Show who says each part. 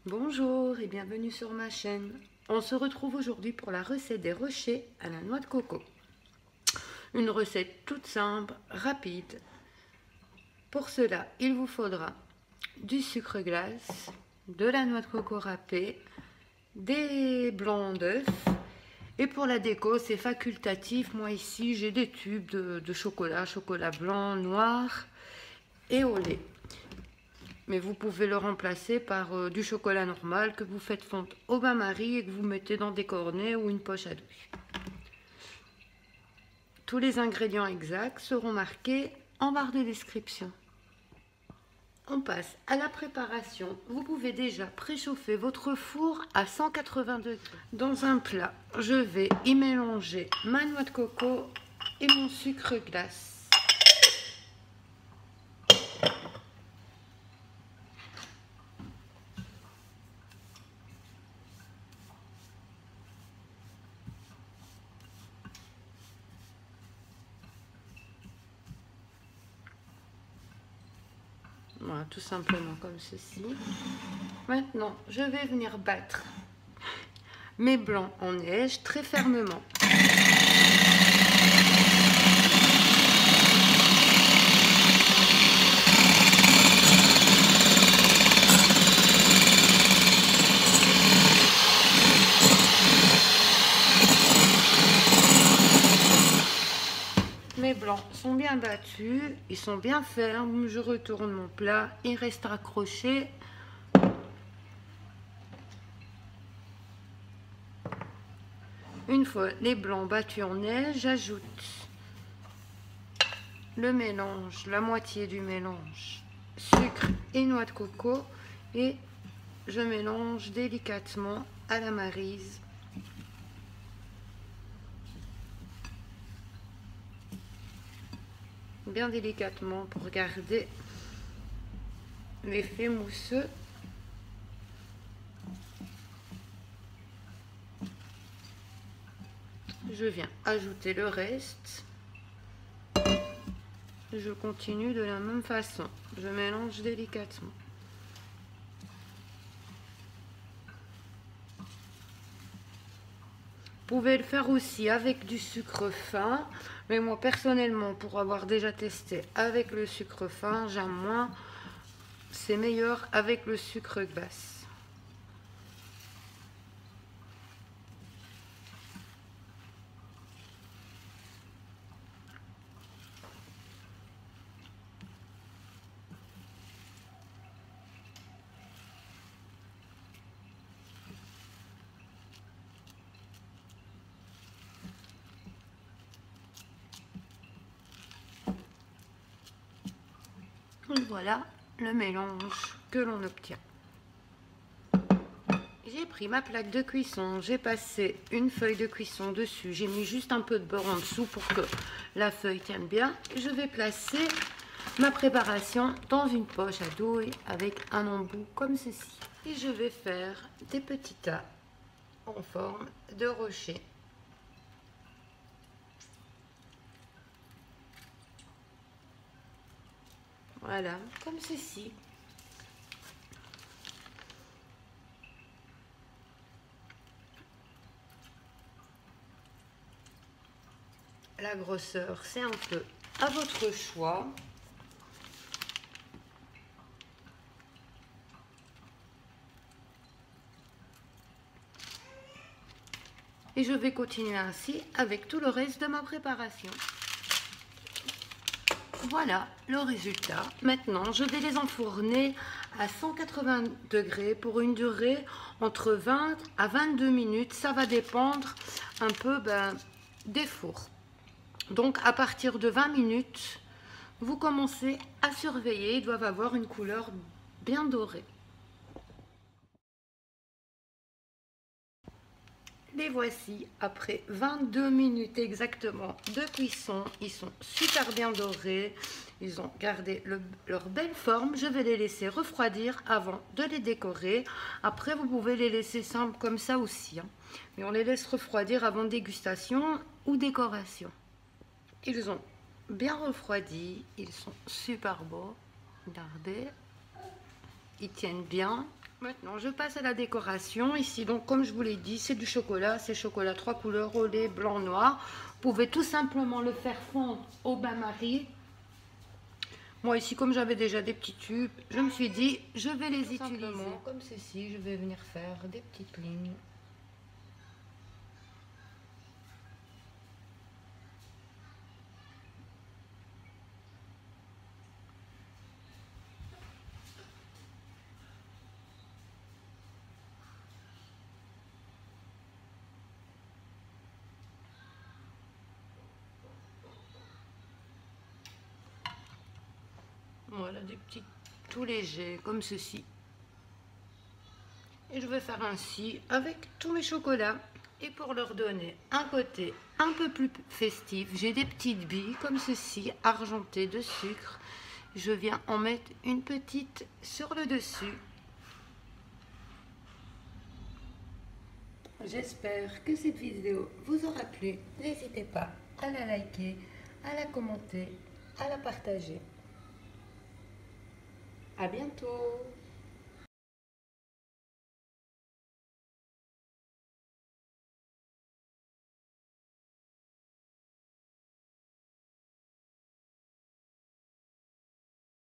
Speaker 1: Bonjour et bienvenue sur ma chaîne. On se retrouve aujourd'hui pour la recette des rochers à la noix de coco. Une recette toute simple, rapide. Pour cela, il vous faudra du sucre glace, de la noix de coco râpée, des blancs d'œufs. Et pour la déco, c'est facultatif. Moi ici, j'ai des tubes de chocolat blanc, noir et au lait. Mais vous pouvez le remplacer par du chocolat normal que vous faites fondre au bain-marie et que vous mettez dans des cornets ou une poche à douche. Tous les ingrédients exacts seront marqués en barre de description. On passe à la préparation. Vous pouvez déjà préchauffer votre four à 180 degrés. Dans un plat, je vais y mélanger ma noix de coco et mon sucre glace. Voilà, tout simplement comme ceci. Maintenant, je vais venir battre mes blancs en neige très fermement. Mes blancs sont bien battus, ils sont bien fermes. Je retourne mon plat, il reste accroché. Une fois les blancs battus en neige, j'ajoute le mélange, la moitié du mélange, sucre et noix de coco, et je mélange délicatement à la maryse. Bien délicatement pour garder l'effet mousseux. Je viens ajouter le reste. Je continue de la même façon. Je mélange délicatement. Vous pouvez le faire aussi avec du sucre fin, mais moi personnellement, pour avoir déjà testé avec le sucre fin, j'aime moins. C'est meilleur avec le sucre glace. Voilà le mélange que l'on obtient. J'ai pris ma plaque de cuisson, j'ai passé une feuille de cuisson dessus, j'ai mis juste un peu de beurre en dessous pour que la feuille tienne bien. Je vais placer ma préparation dans une poche à douille avec un embout comme ceci. Et je vais faire des petits tas en forme de rocher. Voilà, comme ceci. La grosseur, c'est un peu à votre choix. Et je vais continuer ainsi avec tout le reste de ma préparation. Voilà le résultat. Maintenant, je vais les enfourner à 180 degrés pour une durée entre 20 à 22 minutes. Ça va dépendre un peu des fours. Donc, à partir de 20 minutes, vous commencez à surveiller. Ils doivent avoir une couleur bien dorée. Les voici après 22 minutes exactement de cuisson. Ils sont super bien dorés. Ils ont gardé leur belle forme. Je vais les laisser refroidir avant de les décorer. Après, vous pouvez les laisser simples comme ça aussi, hein. Mais on les laisse refroidir avant dégustation ou décoration. Ils ont bien refroidi. Ils sont super beaux. Regardez. Ils tiennent bien. Maintenant, je passe à la décoration. Ici, donc, comme je vous l'ai dit, c'est du chocolat. C'est chocolat 3 couleurs, au lait, blanc, noir. Vous pouvez tout simplement le faire fondre au bain-marie. Moi, ici, comme j'avais déjà des petits tubes, je me suis dit, je vais les utiliser. Comme ceci, je vais venir faire des petites lignes. Voilà, des petits tout légers, comme ceci. Et je vais faire ainsi avec tous mes chocolats. Et pour leur donner un côté un peu plus festif, j'ai des petites billes comme ceci, argentées de sucre. Je viens en mettre une petite sur le dessus. J'espère que cette vidéo vous aura plu. N'hésitez pas à la liker, à la commenter, à la partager. À bientôt!